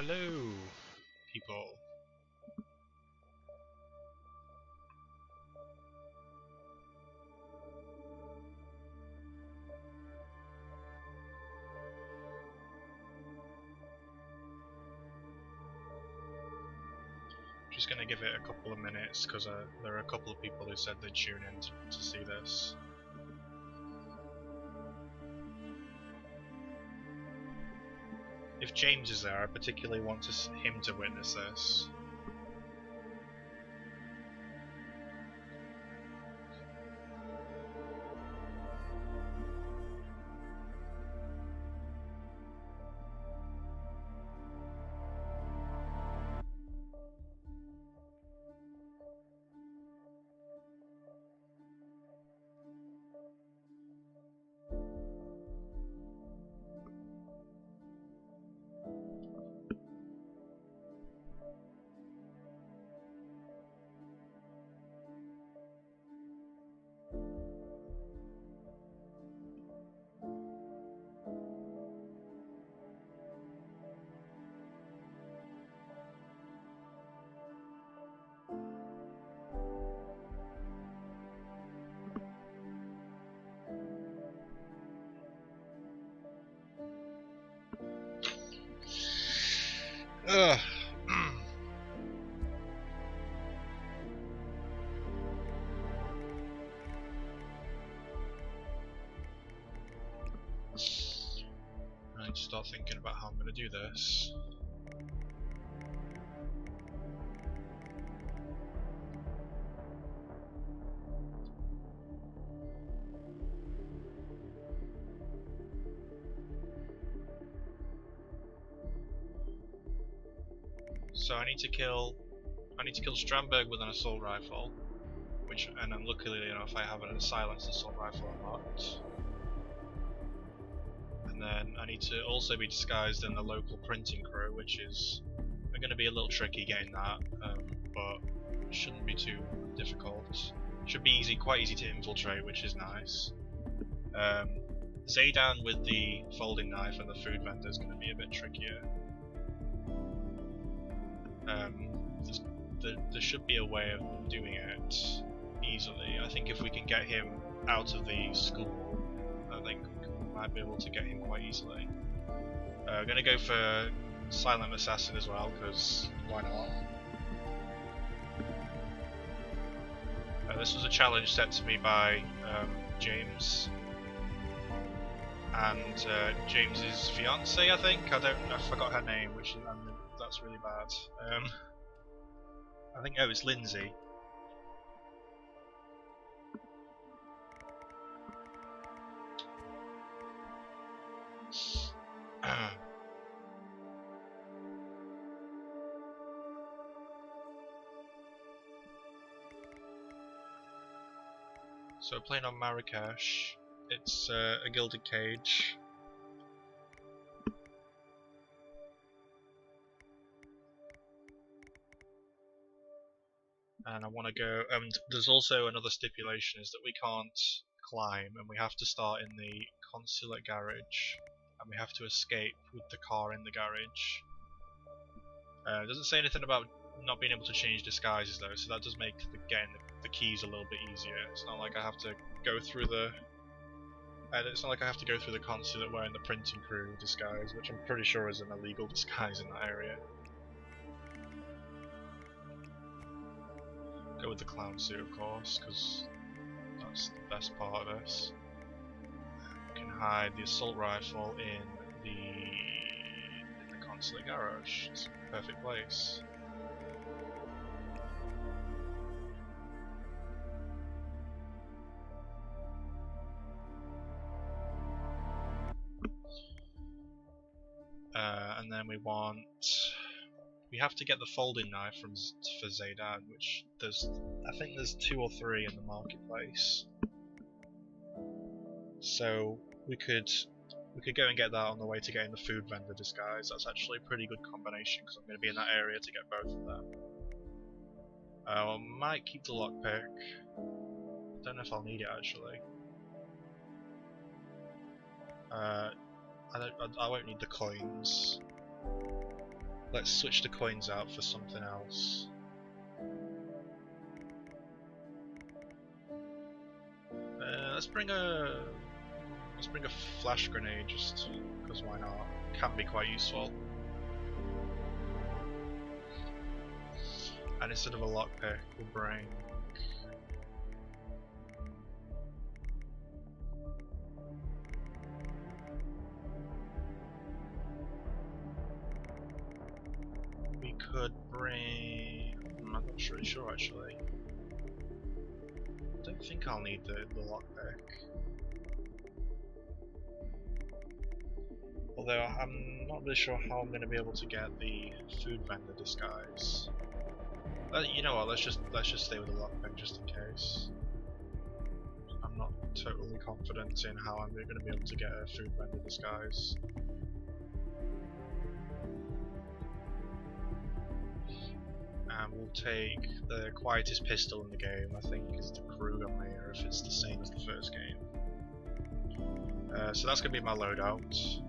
Hello, people. Just gonna give it a couple of minutes because there are a couple of people who said they'd tune in to see this. If James is there, I particularly want him to witness this. Ugh. I need to start thinking about how I'm going to do this. So I need to kill Strandberg with an assault rifle, and I'm luckily enough I have a silenced assault rifle unlocked. And then I need to also be disguised in the local printing crew, which is going to be a little tricky getting that, but shouldn't be too difficult. Should be quite easy to infiltrate, which is nice. Zaydan with the folding knife and the food vendor is going to be a bit trickier. There should be a way of doing it easily. I think if we can get him out of the school, I think we might be able to get him quite easily. I'm gonna go for Silent Assassin as well, because why not? This was a challenge set to me by James and James's fiance, I think. I forgot her name, that's really bad. I think it's Lindsay. So playing on Marrakesh, it's a gilded cage. And I want to go, and there's also another stipulation is that we can't climb, and we have to start in the consulate garage, and we have to escape with the car in the garage. It doesn't say anything about not being able to change disguises though, so that does make getting the keys a little bit easier. It's not like I have to go through the consulate wearing the printing crew disguise, which I'm pretty sure is an illegal disguise in that area. Go with the clown suit, of course, because that's the best part of this. You can hide the assault rifle in the consulate garage. It's a perfect place. And then we have to get the folding knife for Zaydan, which I think there's 2 or 3 in the marketplace. So we could go and get that on the way to getting the food vendor disguise. That's actually a pretty good combination because I'm going to be in that area to get both of them. I might keep the lockpick. Don't know if I'll need it actually. I won't need the coins. Let's switch the coins out for something else. Let's bring a flash grenade, just because why not? Can be quite useful. And instead of a lockpick, we'll bring could bring. I'm not really sure actually. I don't think I'll need the lockpick. Although I'm not really sure how I'm going to be able to get the food vendor disguise. You know what? Let's just stay with the lockpick just in case. I'm not totally confident in how I'm going to be able to get a food vendor disguise. And we'll take the quietest pistol in the game. I think is the Krugermeyer, if it's the same as the first game. So that's going to be my loadout.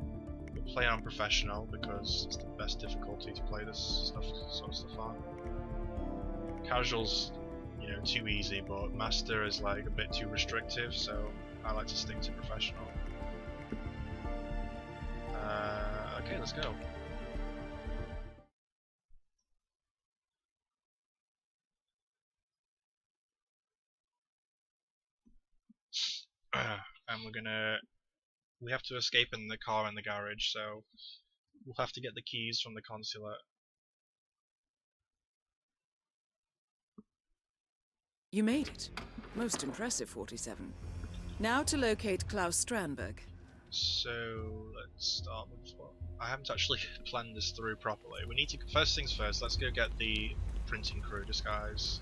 We'll play on professional because it's the best difficulty to play this sort of stuff on. Casual's, you know, too easy, but master is like a bit too restrictive, so I like to stick to professional. Okay, let's go. And we have to escape in the car in the garage, so we'll have to get the keys from the consulate. You made it. Most impressive, 47. Now to locate Klaus Strandberg. So let's start with what? I haven't actually planned this through properly. We need to, first things first, let's go get the printing crew disguise.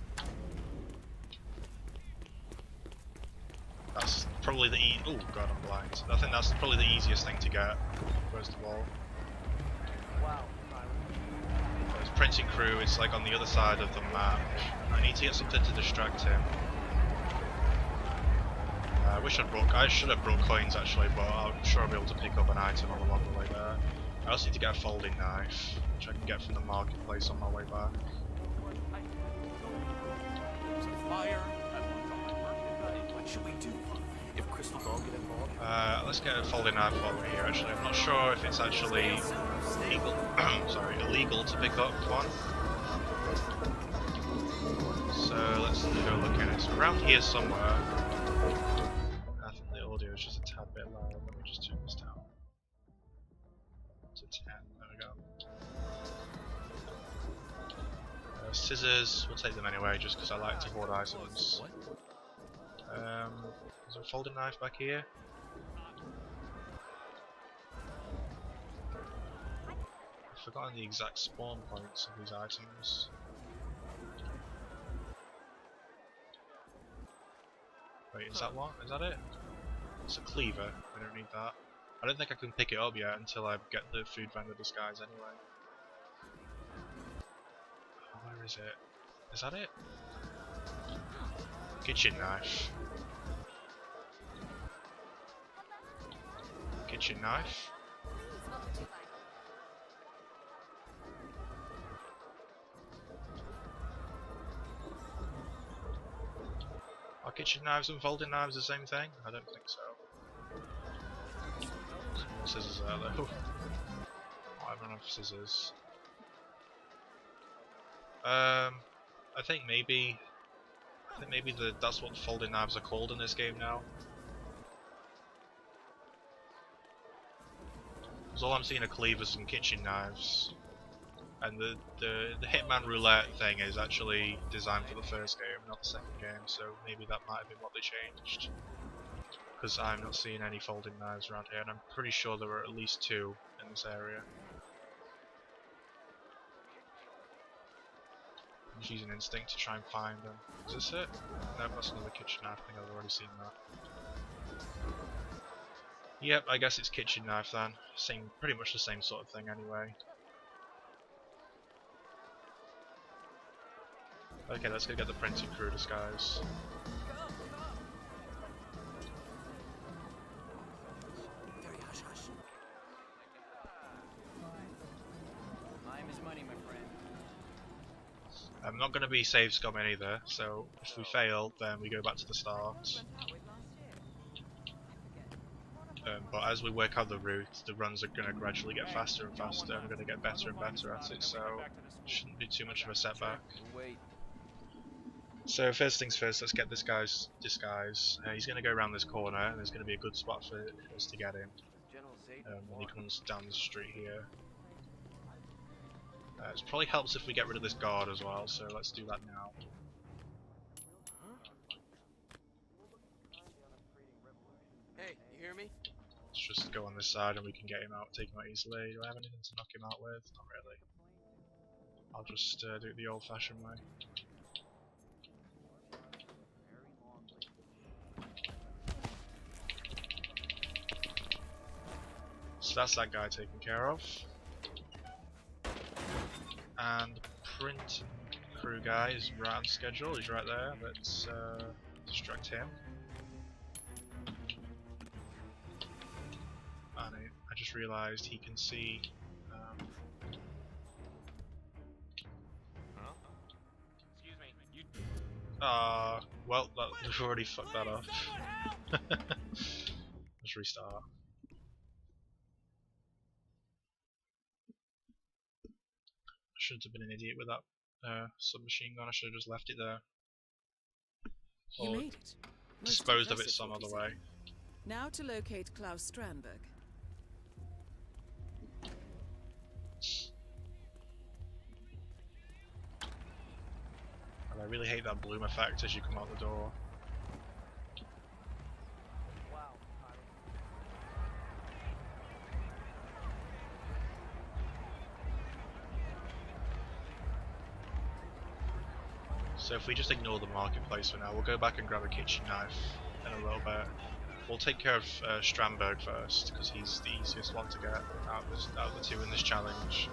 That's probably the oh god, I'm blind. I think that's probably the easiest thing to get, first of all. Wow. This printing crew is like on the other side of the map. I need to get something to distract him. I should have brought coins actually, but I'm sure I'll be able to pick up an item along the way there. I also need to get a folding knife, which I can get from the marketplace on my way back. There's a fire. What should we do? If Crystal Ball get involved? Let's get a folding knife while we're here. Actually, I'm not sure if it's actually illegal. Illegal to pick up one. So let's go look at it. So around here somewhere. I think the audio is just a tad bit loud. Let me just turn this down to 10. There we go. Scissors, we'll take them anyway, just because I like to hoard items. Is there a folding knife back here? I've forgotten the exact spawn points of these items. Wait, is that what? Is that it? It's a cleaver. I don't need that. I don't think I can pick it up yet until I get the food vendor disguise anyway. Oh, where is it? Is that it? Kitchen knife. Kitchen knife. Are kitchen knives and folding knives the same thing? I don't think so. Some more scissors there though. I have enough scissors. I think maybe that's what folding knives are called in this game now. Because all I'm seeing are cleavers and kitchen knives. And the Hitman roulette thing is actually designed for the first game, not the second game, so maybe that might have been what they changed. Because I'm not seeing any folding knives around here, and I'm pretty sure there were at least 2 in this area. I'm just using instinct to try and find them. Is this it? No, that's another kitchen knife. I think I've already seen that. Yep, I guess it's kitchen knife then. Pretty much the same sort of thing anyway. Okay, let's go get the printing crew disguise. Time is money. I'm not going to be save scumming either, so if we fail, then we go back to the start. But as we work out the route, the runs are going to gradually get faster and faster, and we're going to get better and better at it, so shouldn't be too much of a setback. So first things first, let's get this guy's disguise. He's going to go around this corner, and there's going to be a good spot for us to get him. When he comes down the street here. It probably helps if we get rid of this guard as well, so let's do that now. Hey, you hear me? Let's just go on this side and we can get him out, take him out easily. Do I have anything to knock him out with? Not really. I'll just do it the old-fashioned way. So that's that guy taken care of. And the print crew guy is right on schedule, he's right there. Let's distract him. And I just realised he can see. Excuse me. You. Well, we've already fucked that up. Let's restart. I shouldn't have been an idiot with that submachine gun. I should have just left it there. You Or made it. Most disposed of it impressive, some other 47. way. Now to locate Klaus Strandberg. And I really hate that bloom effect as you come out the door. So if we just ignore the marketplace for now, we'll go back and grab a kitchen knife in a little bit. We'll take care of Strandberg first, because he's the easiest one to get out of the two in this challenge.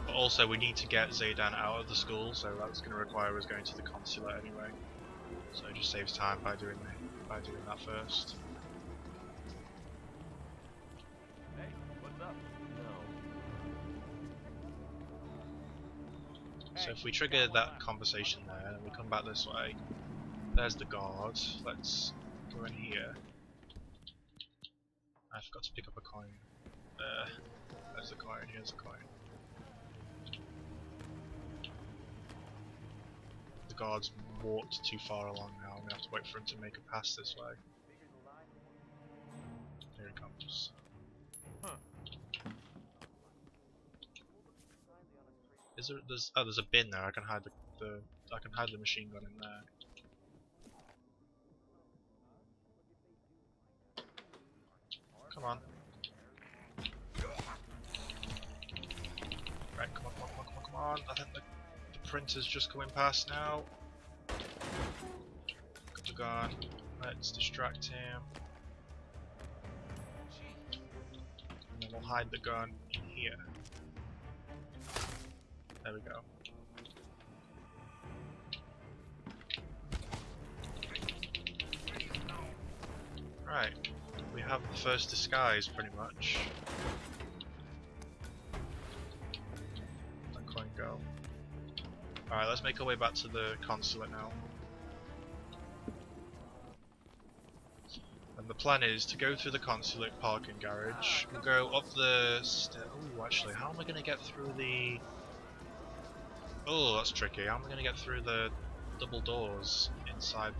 But also we need to get Zaydan out of the school, so that's going to require us going to the consulate anyway. So it just saves time by doing that first. Hey, what's up? No. So if we trigger that conversation there, and we come back this way, there's the guard. Let's go in here. I forgot to pick up a coin. There's the coin, here's the coin. The guard's walked too far along now, I'm going to have to wait for him to make a pass this way. Here he comes. Is there? There's a bin there. I can hide the machine gun in there. Come on. Right, come on. I think the printer's just coming past now. Got the gun. Let's distract him. And then we'll hide the gun in here. There we go. Right, we have the first disguise pretty much. Let coin go. Alright, let's make our way back to the consulate now. And the plan is to go through the consulate parking garage. We'll go up the oh, actually, how am I going to get through the... Oh, that's tricky. How am I going to get through the double doors inside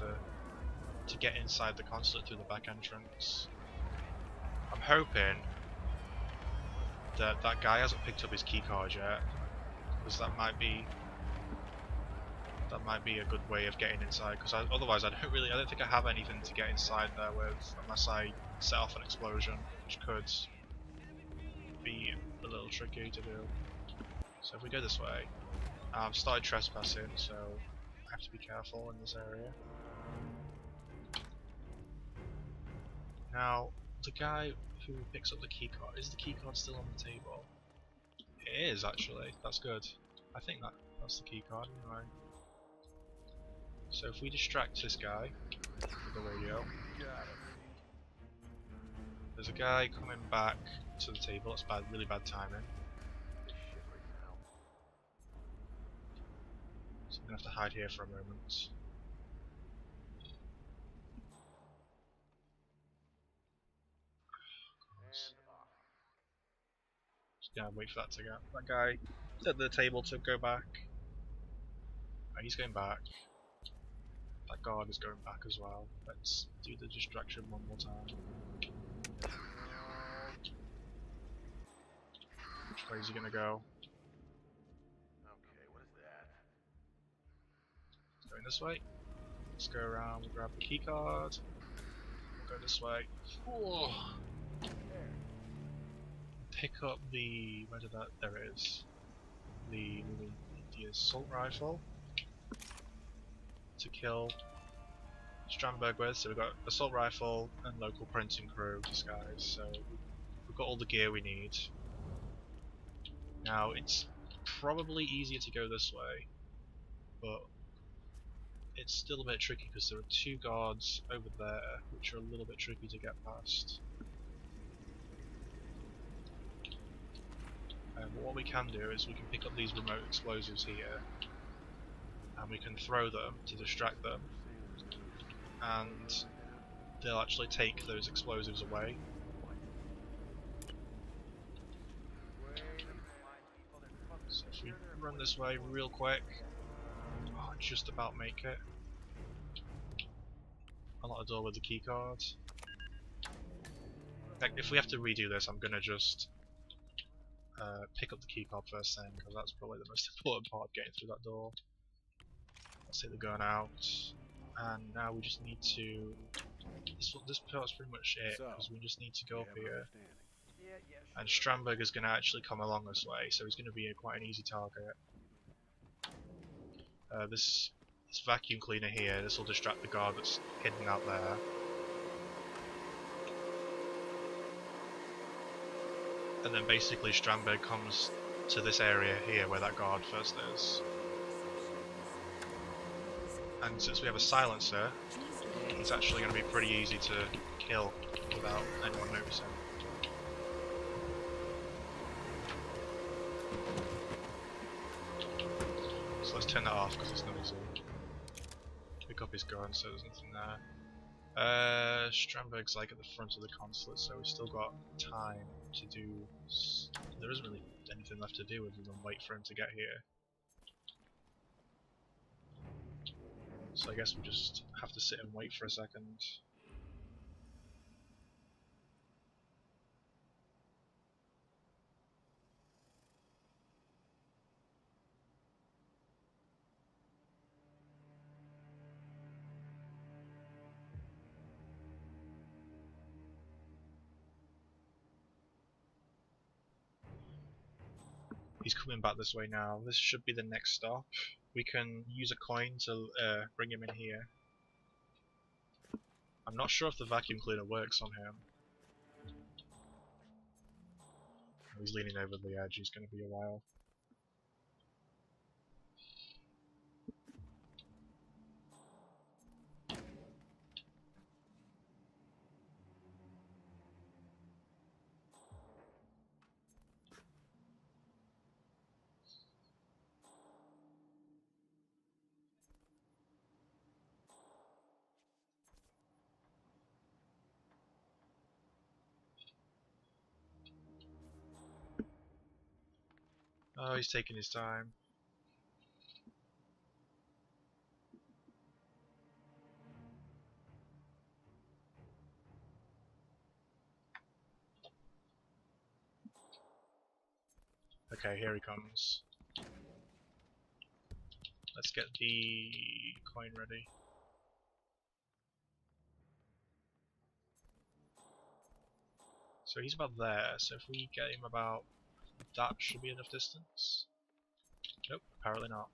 to get inside the consulate through the back entrance? I'm hoping that that guy hasn't picked up his keycard yet, because that might be a good way of getting inside. Because otherwise, I don't think I have anything to get inside there with, unless I set off an explosion, which could be a little tricky to do. So if we go this way. I've started trespassing, so I have to be careful in this area. Now, the guy who picks up the keycard, is the keycard still on the table? It is actually, that's good. I think that's the keycard anyway. So if we distract this guy with the radio, there's a guy coming back to the table, that's really bad timing. gonna have to hide here for a moment. Just gonna wait for that to go. That guy at the table to go back. Oh, he's going back. That guard is going back as well. Let's do the distraction one more time. Which way is he gonna go? Okay, what is that? He's going this way. Let's go around, we'll grab the key card. We'll go this way. Whoa. Pick up the, where did that, there it is. The assault rifle to kill Strandberg with. So we've got assault rifle and local printing crew disguise. So we've got all the gear we need. Now it's probably easier to go this way, but it's still a bit tricky because there are two guards over there which are a little bit tricky to get past. But what we can do is we can pick up these remote explosives here and we can throw them to distract them, and they'll actually take those explosives away. So if we run this way real quick, oh, just about make it. Unlock the door with the key card. Like, if we have to redo this, I'm gonna just pick up the key card first thing, because that's probably the most important part of getting through that door. Let's take the gun out, and now we just need to. This part's pretty much it, because we just need to go up here. And Strandberg is going to actually come along this way, so he's going to be quite an easy target. This vacuum cleaner here, this will distract the guard that's hidden out there. And then basically Strandberg comes to this area here where that guard first is. And since we have a silencer, it's actually going to be pretty easy to kill without anyone noticing. So let's turn that off because it's noisy. Pick up his gun so there's nothing there. Strandberg's like at the front of the consulate, so we've still got time to do. There isn't really anything left to do other than wait for him to get here. So I guess we just have to sit and wait for a second. He's coming back this way now. This should be the next stop. We can use a coin to bring him in here. I'm not sure if the vacuum cleaner works on him. He's leaning over the edge, he's going to be a while. Oh, he's taking his time. Okay, here he comes. Let's get the coin ready. So he's about there, so if we get him about that should be enough distance. Nope, apparently not.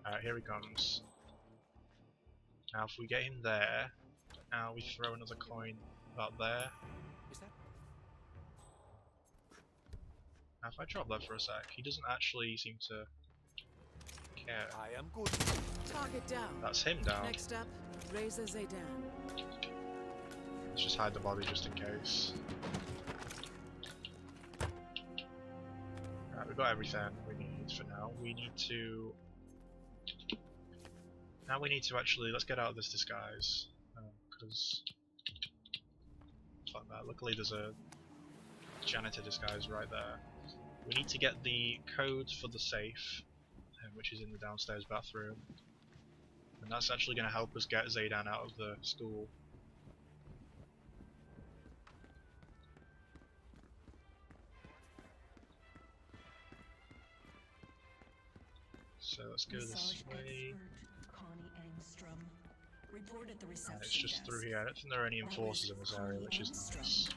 Alright, here he comes. Now if we get him there, now we throw another coin about there. Is that? Now if I drop that for a sec, he doesn't actually seem to care. I am good. Target down. That's him down. Next up, Razor Zaydan. Let's just hide the body just in case. we've got everything we need for now. We need to... Now we need to actually... Let's get out of this disguise. Because... fuck that. Luckily there's a janitor disguise right there. We need to get the code for the safe, which is in the downstairs bathroom. And that's actually going to help us get Zaydan out of the school. So let's go this way. It's just through here. I don't think there are any enforcers in this area, which is nice.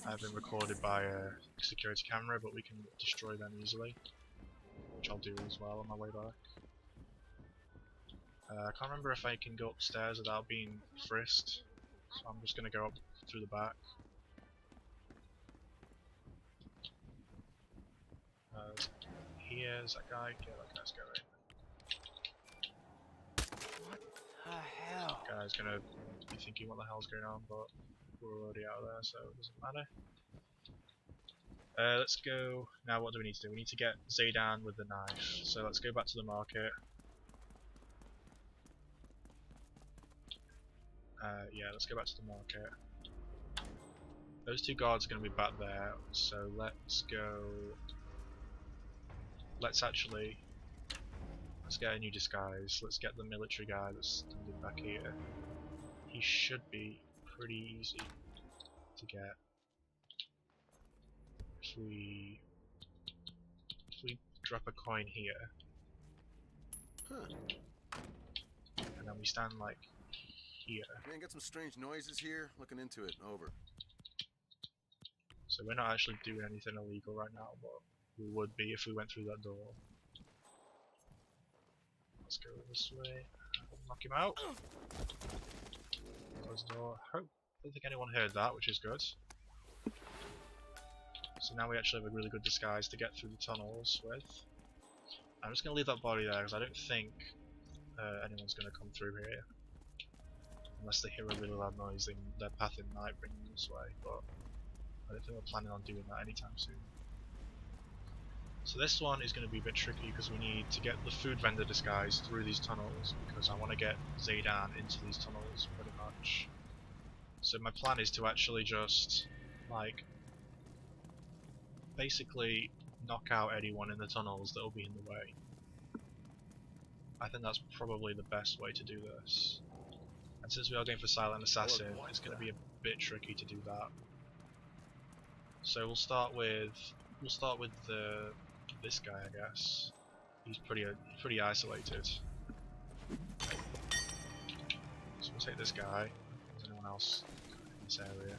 I've been recorded by a security camera, but we can destroy them easily, which I'll do as well on my way back. I can't remember if I can go upstairs without being frisked, so I'm just going to go up through the back. Here's that guy. Yeah, that guy's going. What the hell? That guy's gonna be thinking what the hell's going on, but we're already out of there, so it doesn't matter. Let's go. Now what do we need to do? We need to get Zaydan with the knife. So let's go back to the market. Yeah, let's go back to the market. Those two guards are going to be back there, so let's go. Let's get a new disguise. Let's get the military guy that's standing back here. He should be pretty easy to get. If we drop a coin here, and then we stand like here. Man, got some strange noises here. Looking into it. Over. So we're not actually doing anything illegal right now, but we would be if we went through that door. Let's go this way. Knock him out. Close the door. I don't think anyone heard that, which is good. So now we actually have a really good disguise to get through the tunnels with. I'm just going to leave that body there because I don't think anyone's going to come through here. Unless they hear a really loud noise, their path might bring them this way, but I don't think we're planning on doing that anytime soon. So this one is going to be a bit tricky because we need to get the food vendor disguise through these tunnels because I want to get Zaydan into these tunnels pretty much. So my plan is to actually just like basically knock out anyone in the tunnels that will be in the way. I think that's probably the best way to do this. And since we are going for Silent Assassin, it's going to be a bit tricky to do that. So we'll start with this guy, I guess. He's pretty isolated. So we'll take this guy. There's anyone else in this area?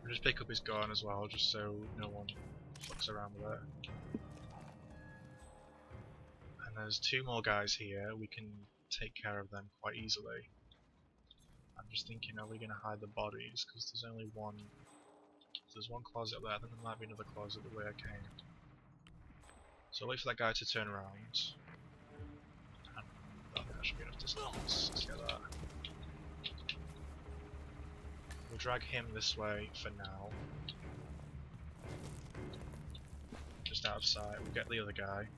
We'll just pick up his gun as well, just so no one fucks around with it. And there's two more guys here. We can take care of them quite easily. I'm just thinking, are we going to hide the bodies? Because there's only one. There's one closet up there. I think there might be another closet the way I came. So I'll wait for that guy to turn around. And I think that should be enough distance. Let's get that. We'll drag him this way for now. Just out of sight. We'll get the other guy.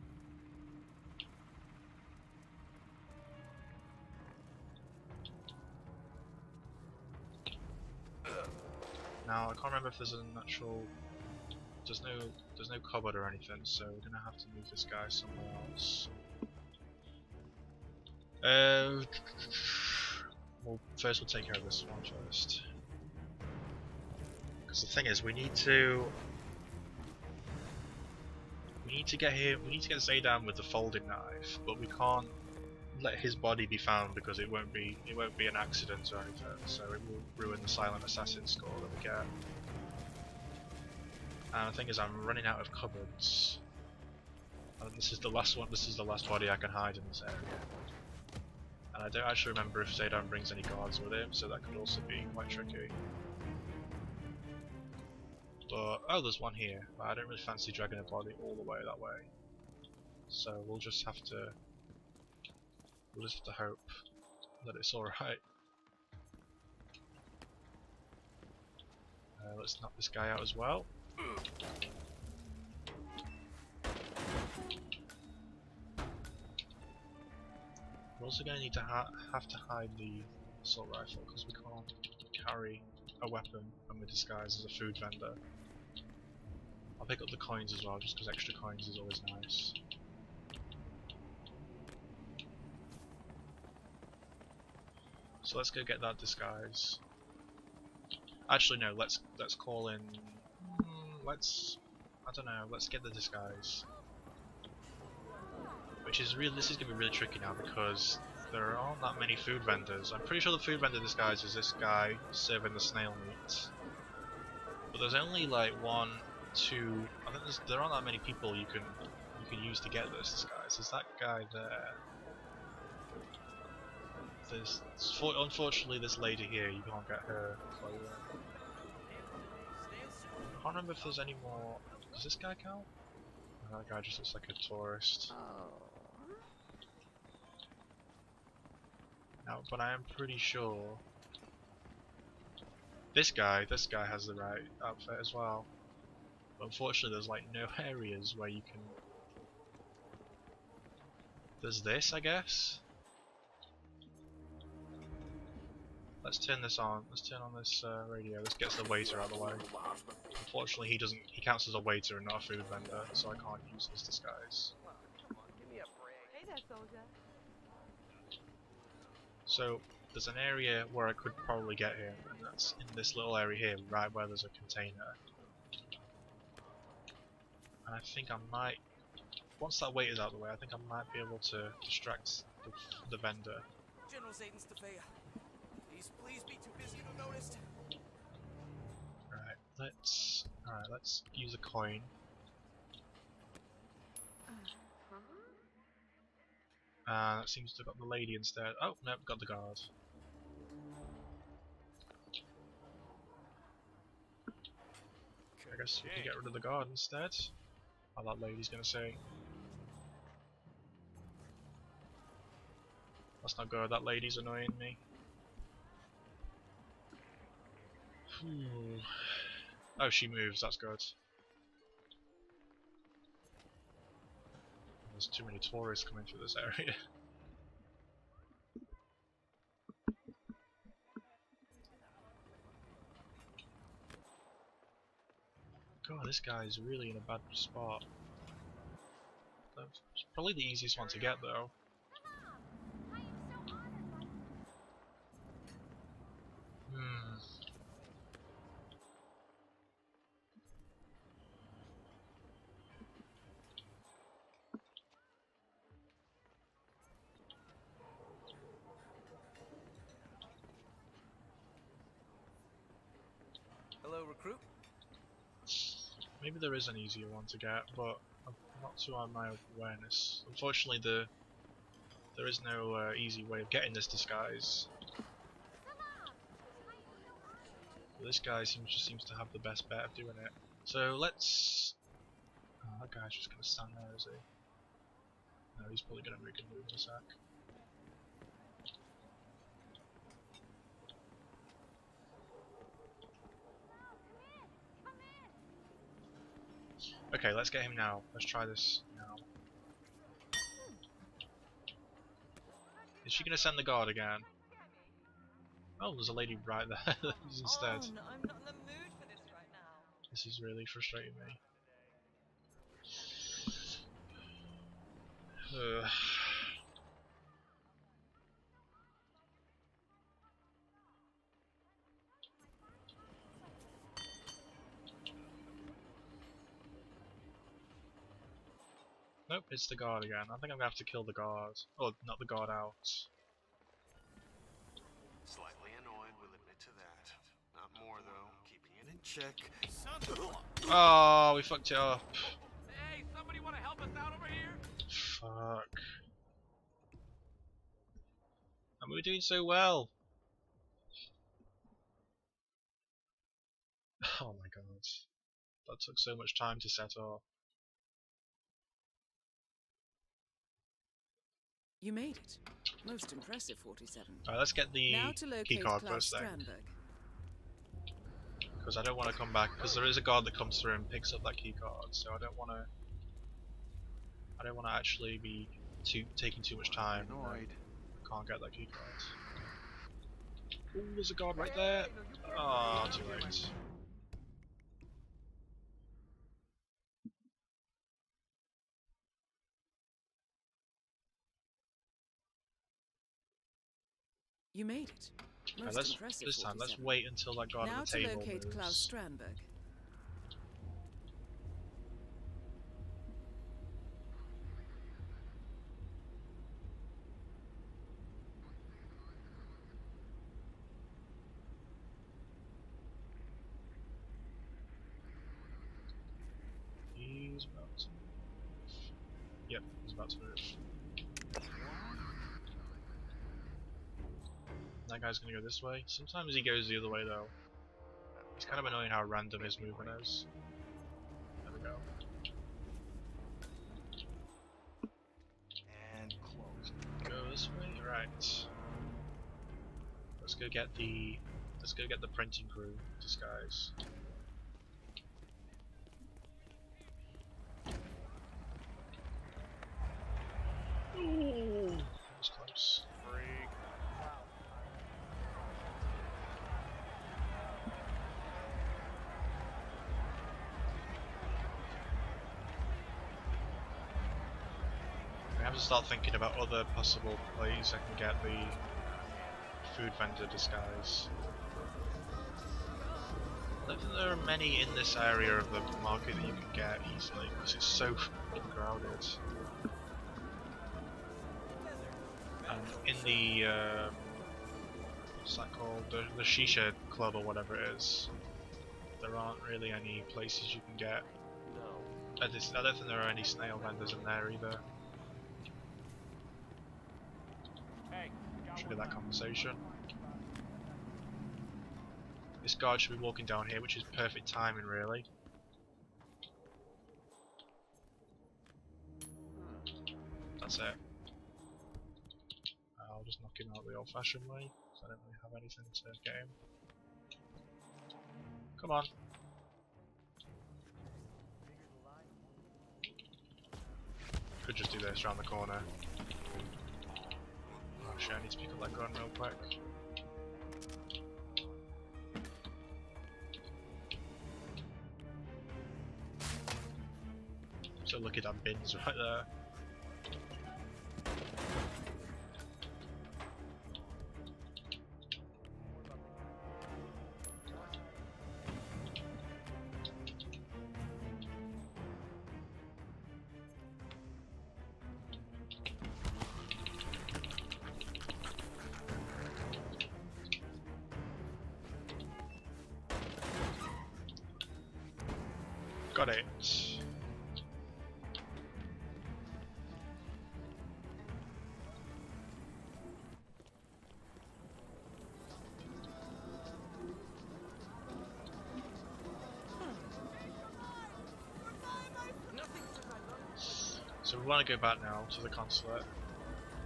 Now I can't remember if there's an actual. There's no cupboard or anything, so we're gonna have to move this guy somewhere else. Well, first we'll take care of this one first. Because the thing is, we need to get Zaydan with the folding knife, but we can't let his body be found because it won't be an accident or anything, so it will ruin the Silent Assassin score that we get. And the thing is, I'm running out of cupboards. And this is the last one. This is the last body I can hide in this area. And I don't actually remember if Zaydan brings any guards with him, so that could also be quite tricky. But oh, there's one here. But I don't really fancy dragging a body all the way that way. So we'll just have to hope. that it's alright. Let's knock this guy out as well. We're also going to need to have to hide the assault rifle because we can't carry a weapon when we're disguised as a food vendor. I'll pick up the coins as well, just because extra coins is always nice. So let's go get that disguise. Actually, no. Let's call in. I don't know. Let's get the disguise. Which is really. This is gonna be really tricky now because there aren't that many food vendors. I'm pretty sure the food vendor disguise is this guy serving the snail meat. But there's only like 1, 2. I think there aren't that many people you can use to get this disguise. There's that guy there. There's unfortunately this lady here. You can't get her clothing. I can't remember if there's any more. Does this guy count? No, that guy just looks like a tourist. No, but I am pretty sure this guy has the right outfit as well. But unfortunately, there's like no areas where you can. There's this, I guess. Let's turn this on. Let's turn on this radio. This gets the waiter out of the way. Unfortunately, he doesn't. He counts as a waiter and not a food vendor, so I can't use his disguise. Hey there, soldier. So there's an area where I could probably get him, and that's in this little area here, right where there's a container. And I think I might. Once that waiter's out of the way, I think I might be able to distract the vendor. General Zayden Stafea. Please be too busy to notice. Alright, let's use a coin. That seems to have got the lady instead. Oh, no, got the guard. Okay, I guess we can get rid of the guard instead. Oh, that lady's gonna say. That's not good, that lady's annoying me. Oh, she moves, that's good. There's too many tourists coming through this area. God, this guy's really in a bad spot. That's probably the easiest one to get though. Hello, recruit. Maybe there is an easier one to get, but not to my awareness. Unfortunately, there is no easy way of getting this disguise. But this guy just seems to have the best bet of doing it. So let's. Oh, that guy's just gonna stand there, is he? No, he's probably gonna make a move in a sec. Okay, let's get him now. Let's try this now. Is she gonna send the guard again? Oh, there's a lady right there instead. Oh, no, I'm not in the mood for this right now. This is really frustrating me. Nope, it's the guard again. I think I'm gonna have to kill the guard. Oh, not the guard out. Slightly annoyed, we'll admit to that. Not more, though. Keeping it in check. Oh, we fucked it up. Hey, somebody want to help us out over here? Fuck. And we were doing so well. Oh my god. That took so much time to set up. You made it. Most impressive, 47. Alright, let's get the Now to locate keycard Klaus first thing. Strandberg. Because I don't want to come back, because there is a guard that comes through and picks up that keycard, so I don't want to actually be taking too much time and then can't get that keycard. Ooh, there's a guard right there! Ah, too late. You made it. Most Let's, impressive, this time, let's 47. wait until that guard Now at the to table locate Klaus moves. Strandberg. He's about to move. Yep, he's about to move. That guy's gonna go this way. Sometimes he goes the other way though. It's kind of annoying how random his movement is. There we go. And close. Go this way, right. Let's go get the printing crew disguise. Ooh, that was close. Freak. I have to start thinking about other possible ways I can get the food vendor disguise. I don't think there are many in this area of the market that you can get easily because it's so fucking crowded. And in the what's that called? The shisha club or whatever it is, there aren't really any places you can get. No. I don't think there are any snail vendors in there either. Hey, Trigger that conversation. This guard should be walking down here, which is perfect timing, really. That's it. I'll just knock him out the old-fashioned way, because I don't really have anything to get him. Come on. Could just do this around the corner. Actually, I need to pick up that gun real quick. So look at that bins right there. Got it. So we want to go back now to the consulate.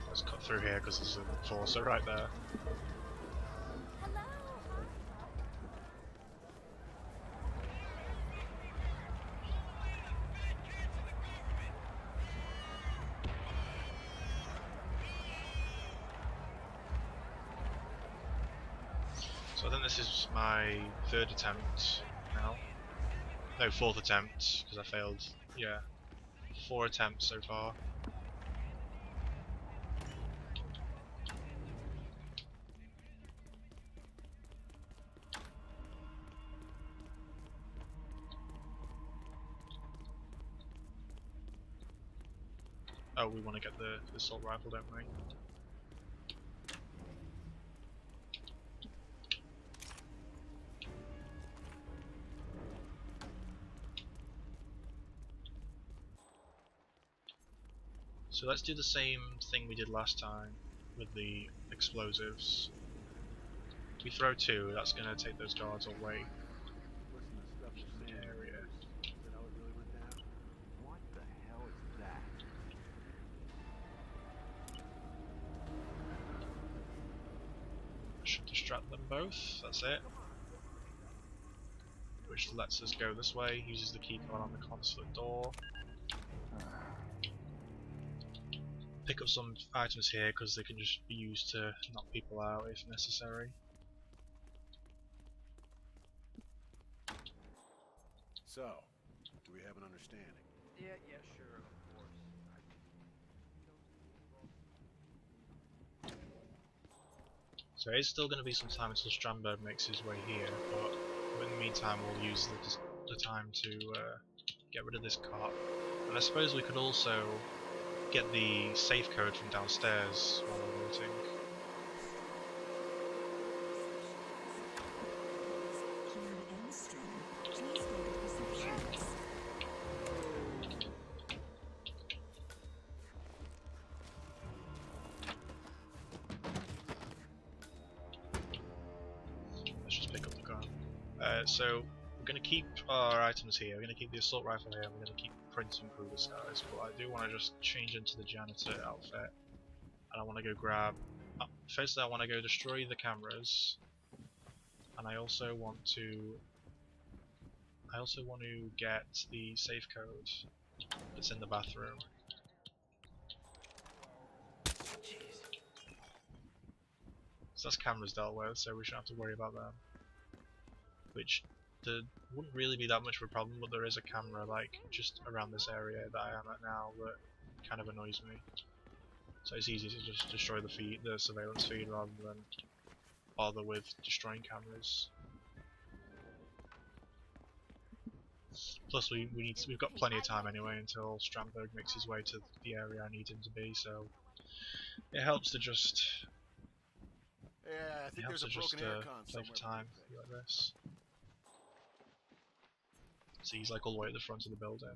Let's cut through here because there's an enforcer right there. So I think this is my third attempt now. No, fourth attempt, because I failed. Yeah, 4 attempts so far. Oh, we want to get the assault rifle, don't we? So let's do the same thing we did last time with the explosives. If we throw 2, that's going to take those guards away from the area. What the hell is that? should distract them both, that's it. Which lets us go this way, uses the keycard on the consulate door. Pick up some items here because they can just be used to knock people out if necessary. So, do we have an understanding? Yeah, sure, of course. So it is still going to be some time until Strandberg makes his way here, but in the meantime we'll use the time to get rid of this cart. And I suppose we could also get the safe code from downstairs while we're waiting. Let's just pick up the gun. So we're going to keep our items here. We're going to keep the assault rifle here. And we're going to keep printing through the skies. But I do want to just change into the janitor outfit, and I want to go grab. Firstly, I want to go destroy the cameras, and I also want to get the safe code that's in the bathroom. So that's cameras dealt with, so we shouldn't have to worry about them. Which wouldn't really be that much of a problem, but there is a camera like just around this area that I am at now that kind of annoys me. So it's easy to just destroy the surveillance feed rather than bother with destroying cameras. Plus we've got plenty of time anyway until Strandberg makes his way to the area I need him to be, so it helps to just Yeah, I think there's a broken aircon play for time like this. So he's like all the way at the front of the building.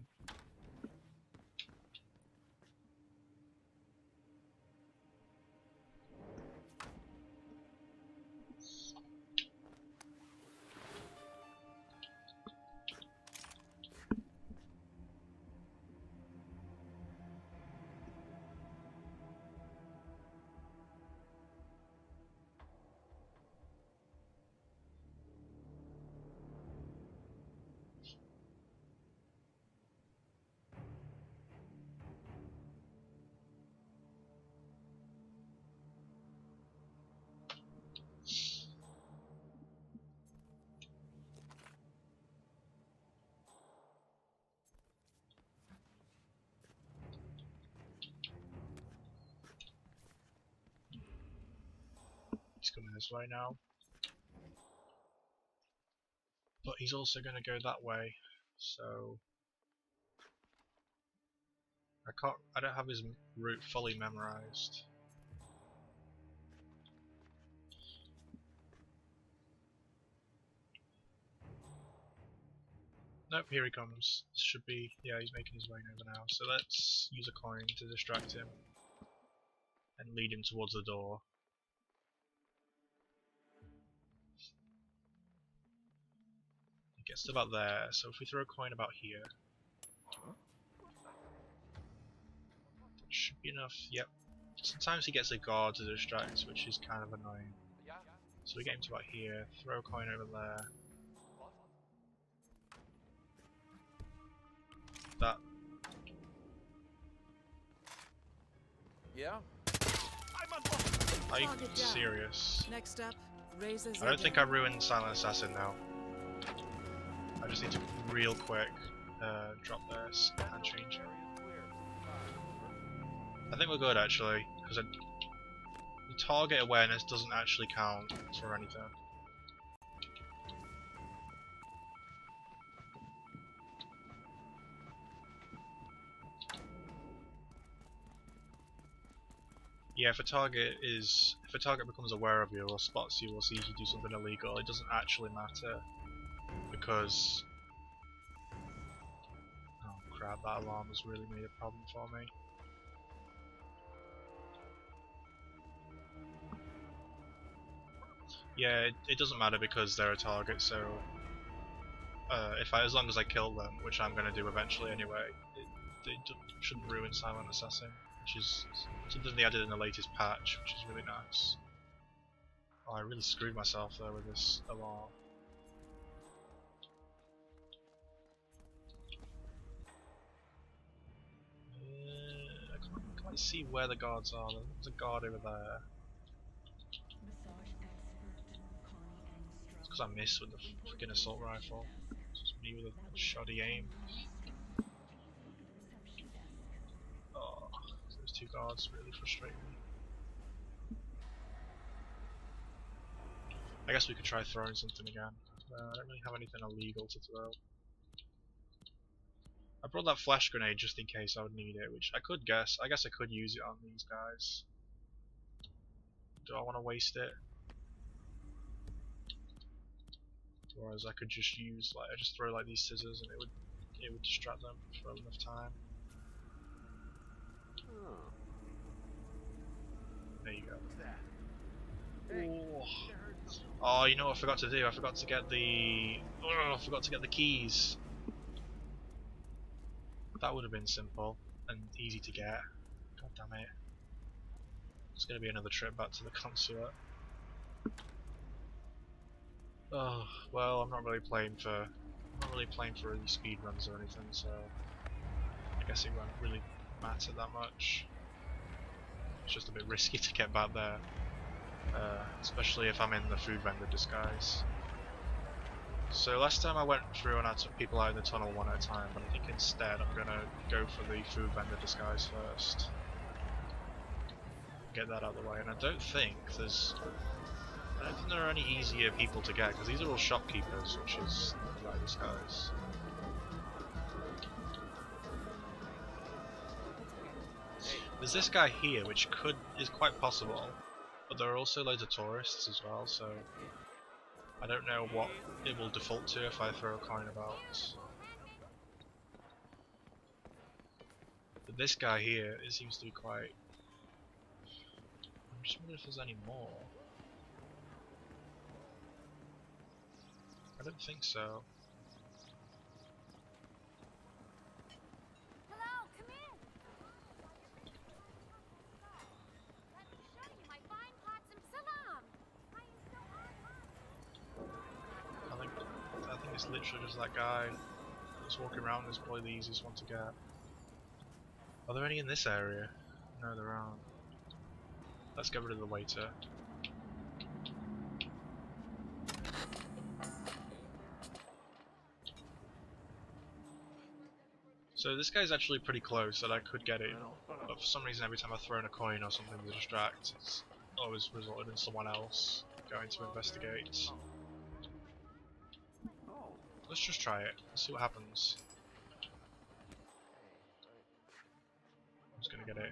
He's coming this way now. But he's also going to go that way, so I don't have his route fully memorized. Nope, here he comes. This should be, yeah, he's making his way over now. So let's use a coin to distract him and lead him towards the door. He gets to about there, so if we throw a coin about here, that should be enough. Yep. Sometimes he gets a guard to distract, which is kind of annoying. So we get him to about here, throw a coin over there. That. Yeah? Are you Target down. serious? Next up, Razor's I don't Edge. think I ruined Silent Assassin now. I just need to real quick drop this and change it. I think we're good actually, because the target awareness doesn't actually count for anything. Yeah, if a target becomes aware of you or spots you or sees you do something illegal, it doesn't actually matter because oh crap, that alarm has really made a problem for me. Yeah, it doesn't matter because they're a target, so as long as I kill them, which I'm gonna do eventually anyway, it shouldn't ruin Silent Assassin, which is something they added in the latest patch, which is really nice. Oh, I really screwed myself there with this alarm. I can't quite see where the guards are. There's a guard over there. It's because I missed with the freaking assault rifle. It's just me with a shoddy aim. Oh, those two guards really frustrate me. I guess we could try throwing something again. I don't really have anything illegal to throw. I brought that flash grenade just in case I would need it, which I could guess. I guess I could use it on these guys. Do I want to waste it? Whereas I could just use I just throw like these scissors and it would distract them for enough time. Oh. There you go. What's that? Oh, you know what I forgot to do? I forgot to get the keys. That would have been simple and easy to get. God damn it. It's gonna be another trip back to the consulate. Oh, well, I'm not really playing for any speed runs or anything, so I guess it won't really matter that much. It's just a bit risky to get back there, especially if I'm in the food vendor disguise. So last time I went through and I took people out of the tunnel one at a time, but I think instead I'm gonna go for the food vendor disguise first. Get that out of the way, and I don't think there are any easier people to get, because these are all shopkeepers, which is like disguise. There's this guy here, which is quite possible, but there are also loads of tourists as well, so I don't know what it will default to if I throw a coin about. But this guy here, it seems to be quite... I'm just wondering if there's any more. I don't think so. Hello, come in. Let me show you my fine pots and salam. I am so I think it's literally just that guy that's walking around. Is probably the easiest one to get. Are there any in this area? No, there aren't. Let's get rid of the waiter. So this guy's actually pretty close that I could get it, but for some reason every time I've thrown a coin or something to distract, it's always resulted in someone else going to investigate. Let's just try it, let's see what happens. Who's gonna get it?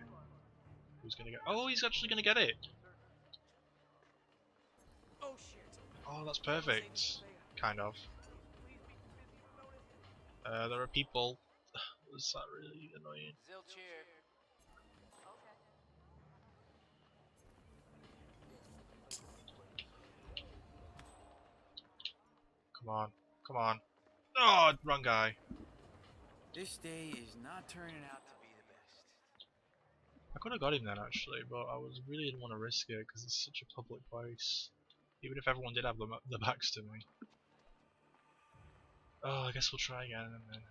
Who's gonna get? Oh, he's actually gonna get it! Oh, that's perfect. Kind of. There are people. Is that really annoying? Zilch here. Come on, come on. Oh, wrong guy. This day is not turning out to be the best. I could have got him then actually, but I really didn't want to risk it because it's such a public place. Even if everyone did have the backs to me. Oh, I guess we'll try again and then.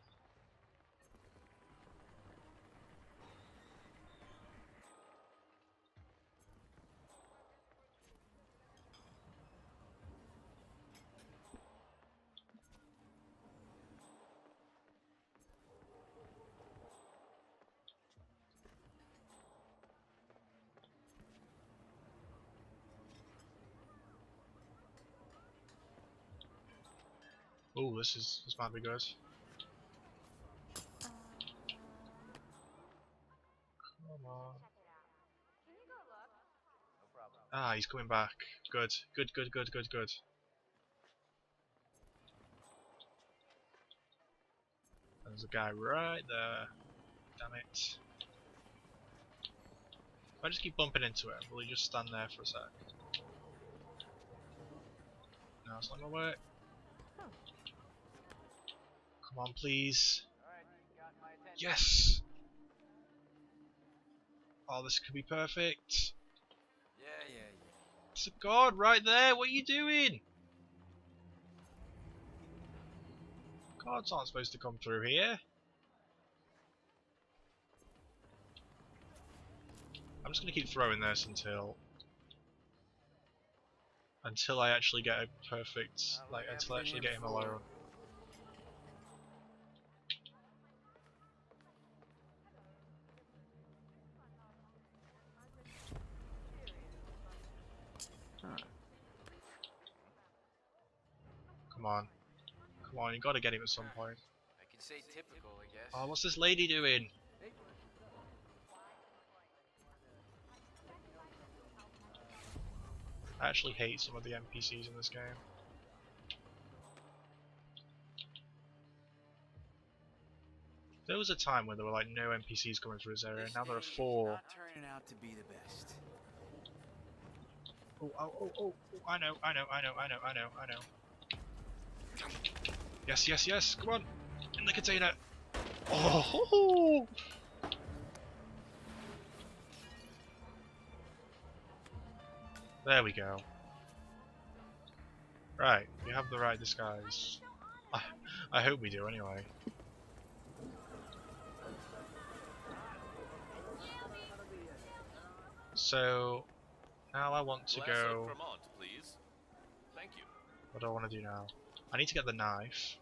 Oh, this might be good. Come on. Ah, he's coming back. Good, good, good, good, good, good. There's a guy right there. Damn it. If I just keep bumping into him, will he just stand there for a sec? No, it's not gonna work. Come on, please. Yes! Oh, this could be perfect. Yeah. It's a guard right there. What are you doing? Guards aren't supposed to come through here. I'm just gonna keep throwing this until I actually get a perfect, like, until I actually get him alone. Come on. Come on, you gotta get him at some point. I can say typical, I guess. Oh, what's this lady doing? I actually hate some of the NPCs in this game. There was a time when there were like no NPCs coming through this area, now there are 4. Not turning out to be the best. Oh, I know. Yes, come on! In the container! Oh! There we go. Right, we have the right disguise. I hope we do anyway. So, now I want to go... Cremant, please. Thank you. What do I want to do now? I need to get the knife,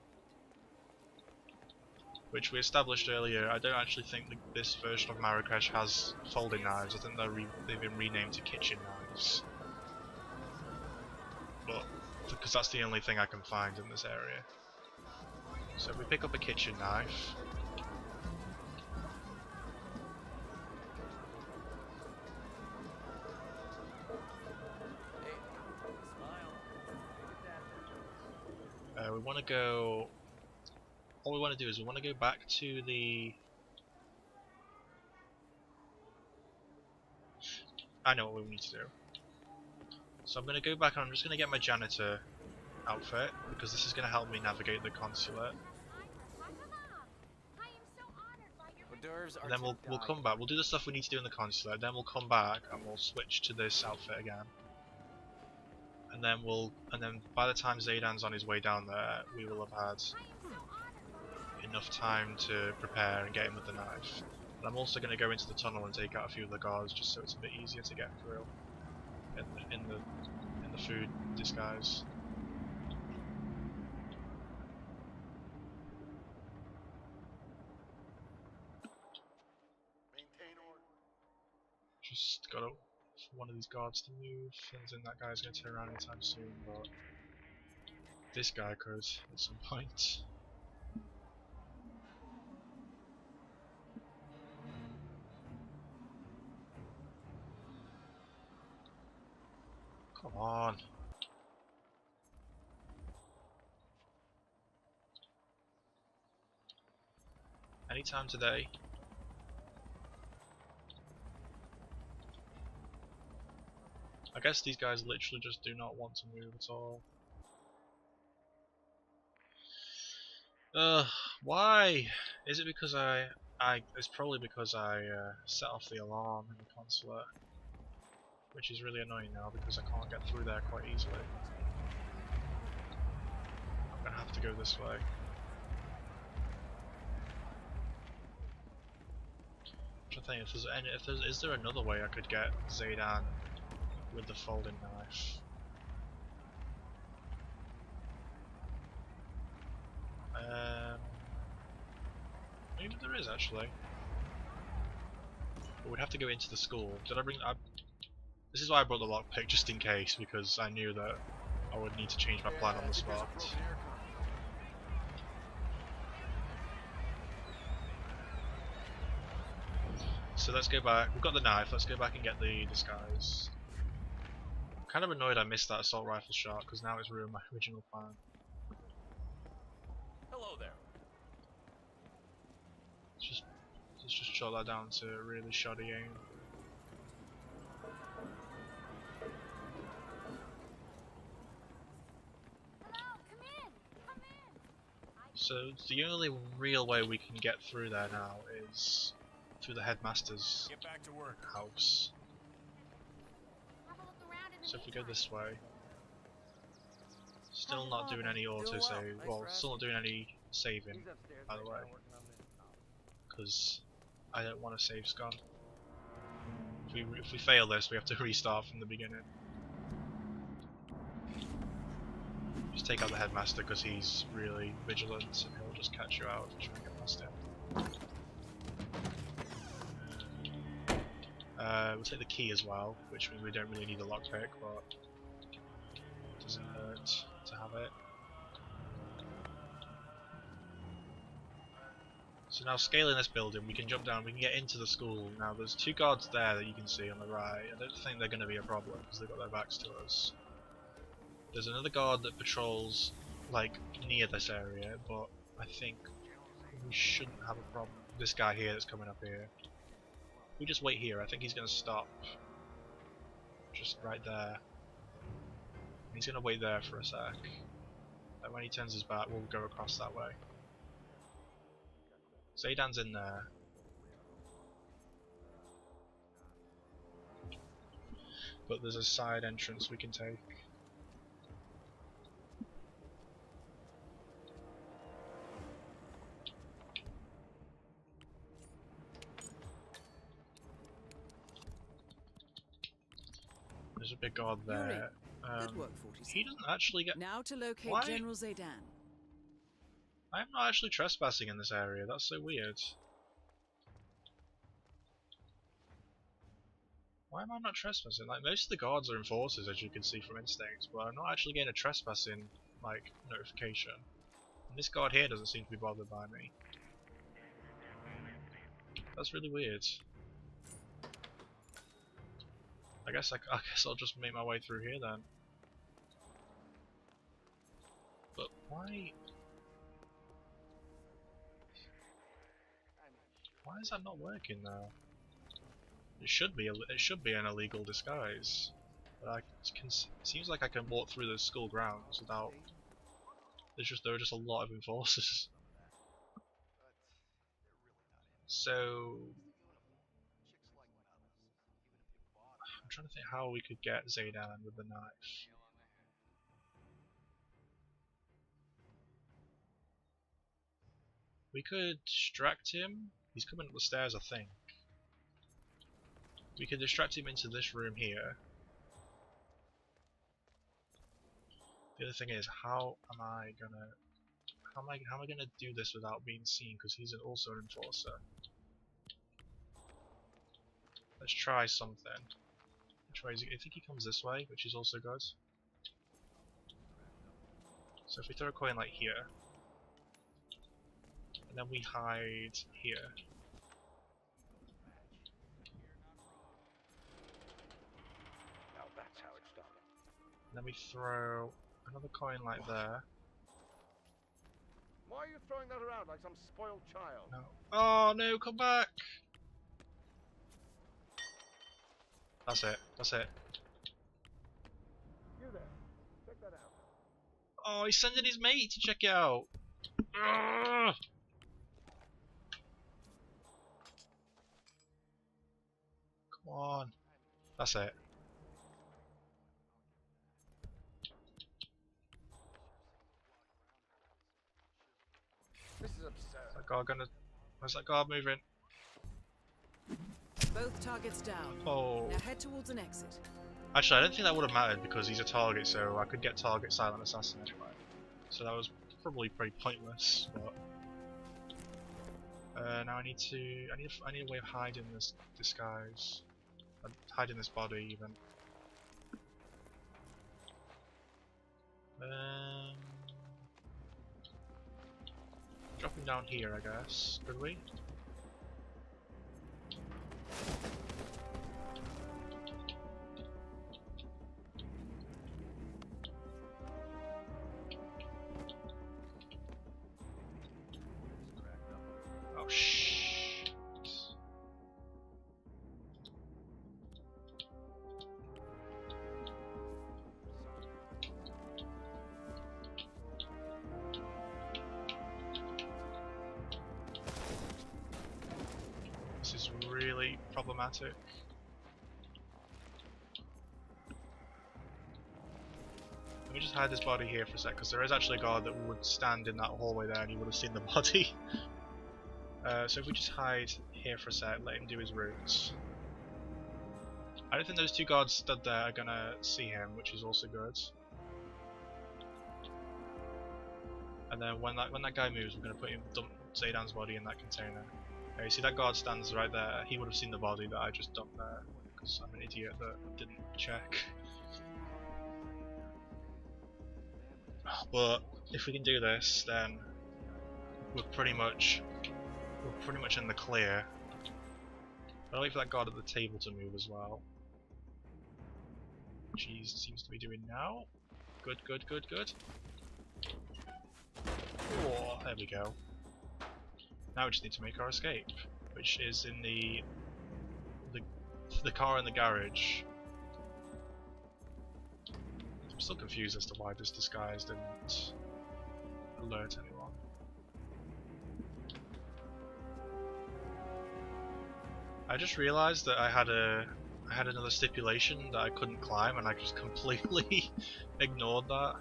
which we established earlier. I don't actually think this version of Marrakesh has folding knives. I think they've been renamed to kitchen knives. But because that's the only thing I can find in this area. So if we pick up a kitchen knife, we want to go. All we want to do is we want to go back to the. I know what we need to do. So I'm going to go back and I'm just going to get my janitor outfit because this is going to help me navigate the consulate. And then we'll come back. We'll do the stuff we need to do in the consulate. Then we'll come back and we'll switch to this outfit again. And then by the time Zaydan's on his way down there, we will have had enough time to prepare and get him with the knife. And I'm also going to go into the tunnel and take out a few of the guards just so it's a bit easier to get through in the food disguise. Maintain order. Just got one of these guards to move. I think that guy's going to turn around anytime soon, but this guy could at some point. Come on. Anytime today. I guess these guys literally just do not want to move at all. Why? Is it because it's probably because I set off the alarm in the consulate, which is really annoying now because I can't get through there quite easily. I'm gonna have to go this way. I'm trying to think is there another way I could get Zaydan with the folding knife? Maybe there is actually. But we'd have to go into the school. Did I bring? This is why I brought the lockpick, just in case, because I knew that I would need to change my plan on the spot. So let's go back. We've got the knife. Let's go back and get the disguise. I'm kind of annoyed I missed that assault rifle shot because now it's ruined my original plan. Hello there. Let's just shot that down to really shoddy aim. So the only real way we can get through there now is through the headmaster's Get back to work. house. Have a look around and So if we go this way, still not doing any autosave, well, still not doing any saving, by the way, because I don't want to save scum. If we fail this, we have to restart from the beginning. Just take out the headmaster because he's really vigilant and he'll just catch you out if you try and get past him. We'll take the key as well, which means we don't really need a lockpick, but it doesn't hurt to have it. So now scaling this building, we can jump down, we can get into the school. Now there's 2 guards there that you can see on the right. I don't think they're going to be a problem because they've got their backs to us. There's another guard that patrols like near this area, but I think we shouldn't have a problem. This guy here that's coming up here. We just wait here, I think he's going to stop just right there. He's going to wait there for a sec. And when he turns his back, we'll go across that way. Zaydan's in there. But there's a side entrance we can take. There's a big guard there. Good work, 47. He doesn't actually get. Now to locate Why? General Zaydan. I'm not actually trespassing in this area. That's so weird. Why am I not trespassing? Like most of the guards are enforcers, as you can see from instinct, but I'm not actually getting a trespassing like notification. And this guard here doesn't seem to be bothered by me. That's really weird. I guess I'll just make my way through here then. But why? Why is that not working now? It should be an illegal disguise. But it seems like I can walk through the school grounds without. There are just a lot of enforcers. So I'm trying to think how we could get Zaydan with the knife. We could distract him. He's coming up the stairs, I think. We could distract him into this room here. The other thing is, how am I gonna do this without being seen? Because he's also an enforcer. Let's try something. Which way is he? I think he comes this way, which is also good. So if we throw a coin like here, and then we hide here. Now that's how it's done. And then we throw another coin like there. Why are you throwing that around like some spoiled child? No. Oh no, come back! That's it, that's it. You there. Check that out. Oh, he's sending his mate to check it out! Ugh! Come on. That's it. This is absurd. Is that guard gonna... Where's that guard moving? Both targets down. Oh. Now head towards an exit. Actually, I don't think that would have mattered because he's a target, so I could get target silent assassin anyway. So that was probably pretty pointless, but... now I need a way of hiding this disguise. Hiding this body, even. Drop him down here, I guess. Could we? Oh shit. This is really problematic. just hide this body here for a sec, because there is actually a guard that would stand in that hallway there and he would have seen the body. So if we just hide here for a sec, let him do his routes. I don't think those two guards stood there are gonna see him, which is also good. And then when that guy moves, we're gonna dump Zaydan's body in that container. You see that guard stands right there. He would have seen the body that I just dumped there, because I'm an idiot that didn't check. But if we can do this, then we're pretty much in the clear. I'll wait for that guard at the table to move as well, which he seems to be doing now. Good, good, good, good. Oh, there we go. Now we just need to make our escape, which is in the car in the garage. I'm still confused as to why this disguise didn't alert anyone. I just realised that I had another stipulation that I couldn't climb, and I just completely ignored that.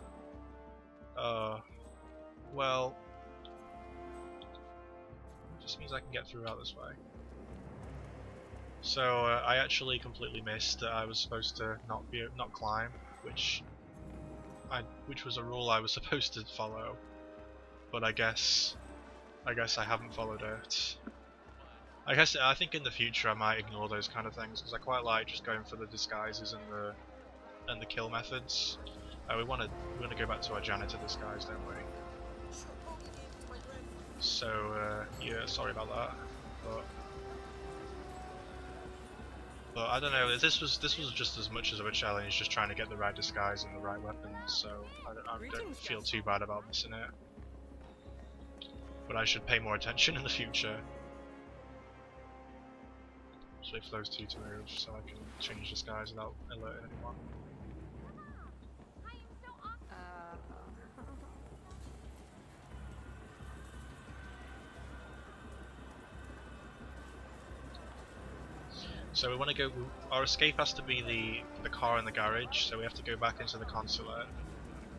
Well, it just means I can get through out this way. So I actually completely missed that I was supposed to not climb, which was a rule I was supposed to follow. But I guess I haven't followed it. I think in the future I might ignore those kind of things, because I quite like just going for the disguises and the kill methods. We want to go back to our janitor disguise, don't we? So yeah, sorry about that. But I don't know. This was just as much of a challenge, just trying to get the right disguise and the right weapons. So I don't feel too bad about missing it. But I should pay more attention in the future. Just wait for those two to move so I can change disguise without alerting anyone. So we want to go. Our escape has to be the car in the garage. So we have to go back into the consulate.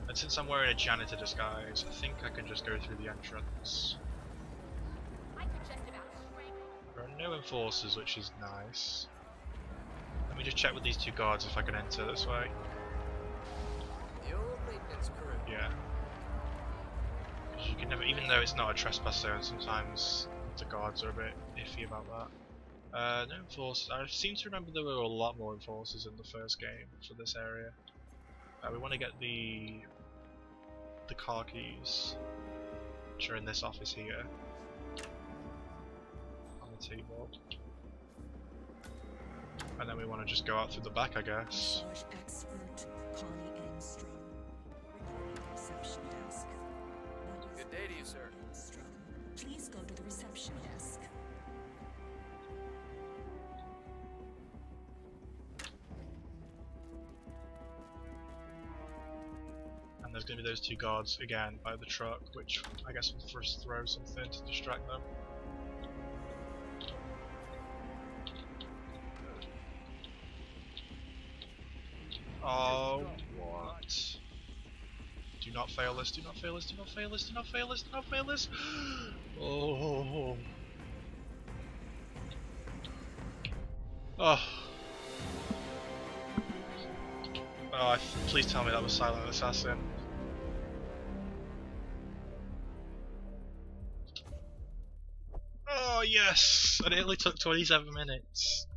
And since I'm wearing a janitor disguise, I think I can just go through the entrance. There are no enforcers, which is nice. Let me just check with these two guards if I can enter this way. The old maintenance crew. Yeah. Because you can never, even though it's not a trespass zone, sometimes the guards are a bit iffy about that. No enforcers. I seem to remember there were a lot more enforcers in the first game for this area. We want to get the car keys, which are in this office here, on the table. And then we want to just go out through the back, I guess. Massage expert Connie Engstrom. Reporting reception desk. Good day to you, sir. Engstrom, please go to the reception desk. And there's going to be those two guards again by the truck, which I guess will first throw something to distract them. Oh, what? Do not fail this, do not fail this, do not fail this, do not fail this, do not fail this! Oh. Oh. Oh, please tell me that was Silent Assassin. Oh yes! And it only took 27 minutes.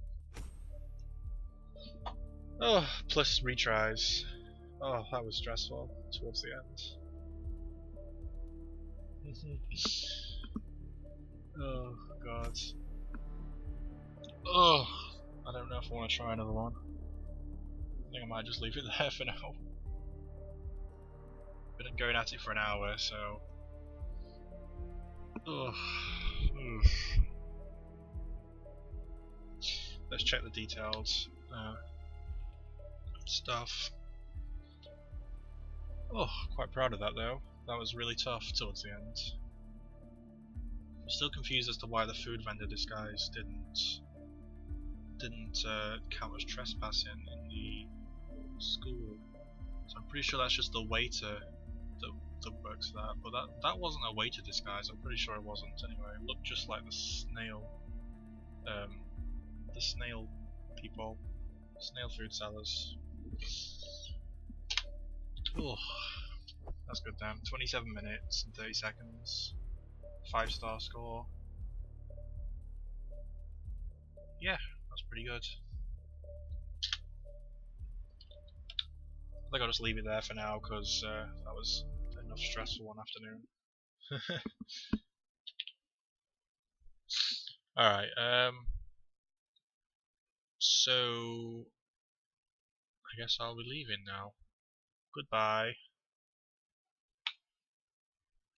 Oh, plus retries. Oh, that was stressful towards the end. Oh god. Oh, I don't know if I want to try another one. I think I might just leave it there for now. Been going at it for an hour, so. Ugh. Oof. Let's check the details. Stuff. Oh, quite proud of that though. That was really tough towards the end. I'm still confused as to why the food vendor disguise didn't count as trespassing in the school. So I'm pretty sure that's just the waiter that works that, but that wasn't a waiter disguise. I'm pretty sure it wasn't anyway. It looked just like the snail people, snail food sellers. Oh, that's good then. 27 minutes and 30 seconds. 5-star score. Yeah, that's pretty good. I think I'll just leave it there for now because that was enough stress for one afternoon. Alright, so I guess I'll be leaving now. Goodbye.